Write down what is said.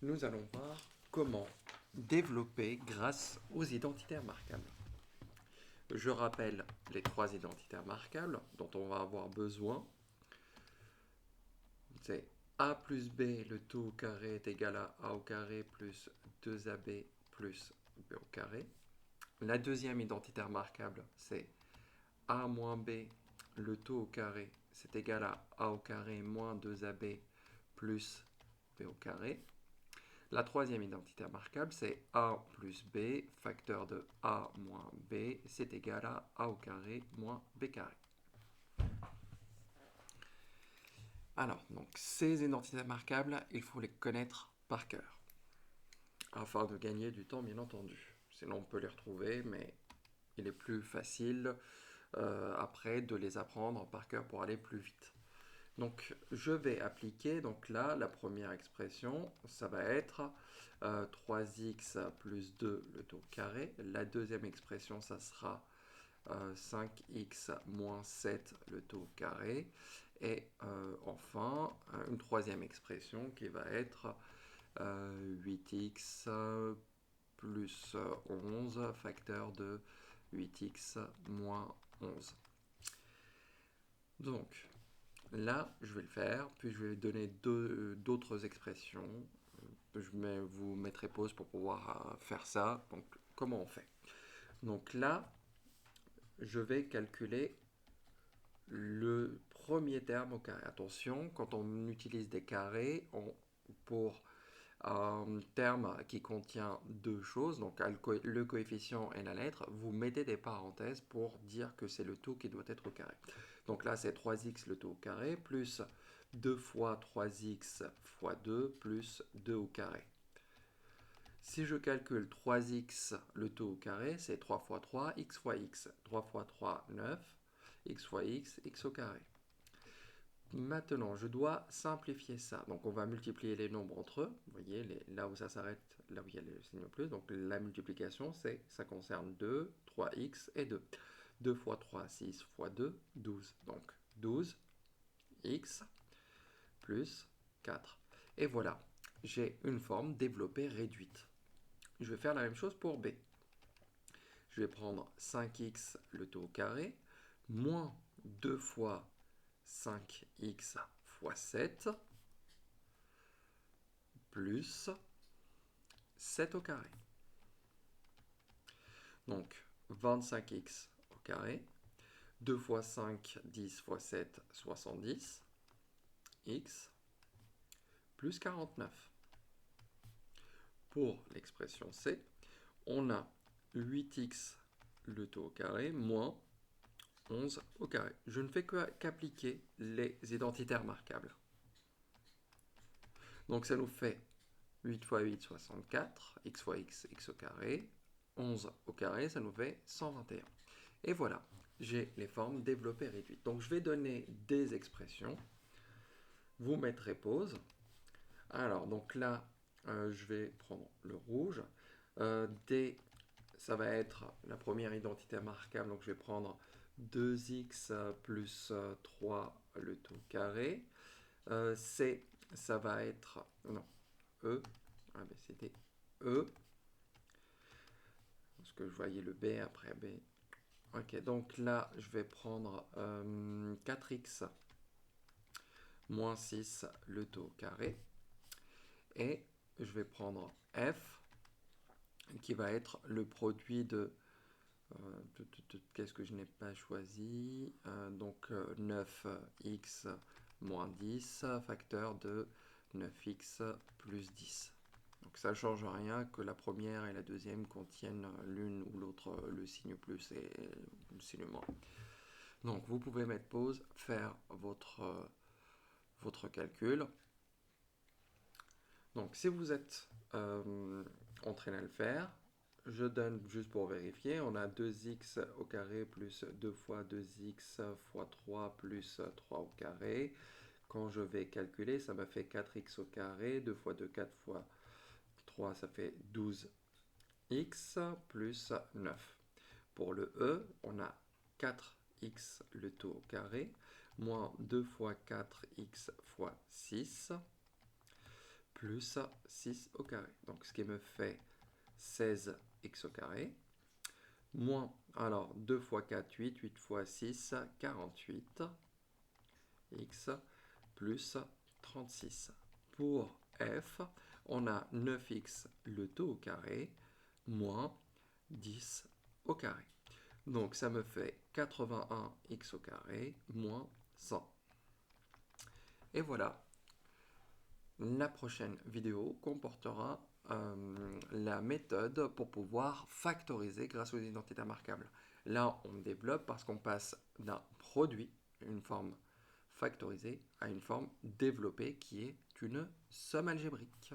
Nous allons voir comment développer grâce aux identitaires marquables. Je rappelle les trois identitaires marquables dont on va avoir besoin. C'est a plus b, le tout au carré est égal à a au carré plus 2ab plus b au carré. La deuxième identitaire marquable, c'est a moins b, le tout au carré, c'est égal à a au carré moins 2ab plus b au carré. La troisième identitaire marquable, c'est a plus b, facteur de a moins b, c'est égal à a au carré moins b carré. Alors, donc, ces identités marquables, il faut les connaître par cœur, afin de gagner du temps, bien entendu. Sinon, on peut les retrouver, mais il est plus facile après de les apprendre par cœur pour aller plus vite. Donc, je vais appliquer, donc là, la première expression, ça va être 3x plus 2 le tout carré. La deuxième expression, ça sera 5x moins 7 le tout carré. Et enfin, une troisième expression qui va être 8x plus 11, facteur de 8x moins 11. Donc, là, je vais le faire, puis je vais donner d'autres expressions. Vous mettrez pause pour pouvoir faire ça. Donc, comment on fait? Donc là, je vais calculer le premier terme au carré. Attention, quand on utilise des carrés, pour un terme qui contient deux choses, donc le coefficient et la lettre, vous mettez des parenthèses pour dire que c'est le tout qui doit être au carré. Donc là, c'est 3x le tout au carré, plus 2 fois 3x fois 2, plus 2 au carré. Si je calcule 3x le tout au carré, c'est 3 fois 3, x fois x. 3 fois 3, 9, x fois x, x au carré. Maintenant, je dois simplifier ça. Donc, on va multiplier les nombres entre eux. Vous voyez, là où ça s'arrête, là où il y a le signe plus. Donc, la multiplication, ça concerne 2, 3x et 2. 2 fois 3, 6 fois 2, 12. Donc, 12x plus 4. Et voilà, j'ai une forme développée réduite. Je vais faire la même chose pour b. Je vais prendre 5x le tout au carré, moins 2 fois 5x fois 7, plus 7 au carré. Donc 25x au carré, 2 fois 5, 10 fois 7, 70, x, plus 49. Pour l'expression c, on a 8x le tout au carré, moins 11 au carré. Je ne fais qu'appliquer les identitaires marquables. Donc ça nous fait 8 fois 8, 64, x fois x, x au carré, 11 au carré, ça nous fait 121. Et voilà, j'ai les formes développées réduites. Donc je vais donner des expressions, vous mettrez pause. Alors, donc là, je vais prendre le rouge. D, ça va être la première identité marquable, donc je vais prendre 2x plus 3 le tout carré. C, ça va être, non, E, c'était E, parce que je voyais le B après B. Ok, donc là, je vais prendre 4x moins 6 le tout carré. Et je vais prendre F, qui va être le produit de... Qu'est-ce que je n'ai pas choisi? Donc 9x moins 10, facteur de 9x plus 10. Donc ça ne change rien que la première et la deuxième contiennent l'une ou l'autre le signe plus et le signe moins. Donc vous pouvez mettre pause, faire votre calcul. Donc si vous êtes entraîné à le faire, je donne juste pour vérifier, on a 2x au carré plus 2 fois 2x fois 3 plus 3 au carré. Quand je vais calculer, ça m'a fait 4x au carré, 2 fois 2, 4 fois 3, ça fait 12x plus 9. Pour le E, on a 4x le tout au carré, moins 2 fois 4x fois 6, plus 6 au carré. Donc, ce qui me fait 16x au carré, moins, alors 2 fois 4, 8, 8 fois 6, 48, x plus 36. Pour f, on a 9x le tout au carré, moins 10 au carré. Donc ça me fait 81x au carré, moins 100. Et voilà, la prochaine vidéo comportera la méthode pour pouvoir factoriser grâce aux identités remarquables. Là, on développe parce qu'on passe d'un produit, une forme factorisée, à une forme développée qui est une somme algébrique.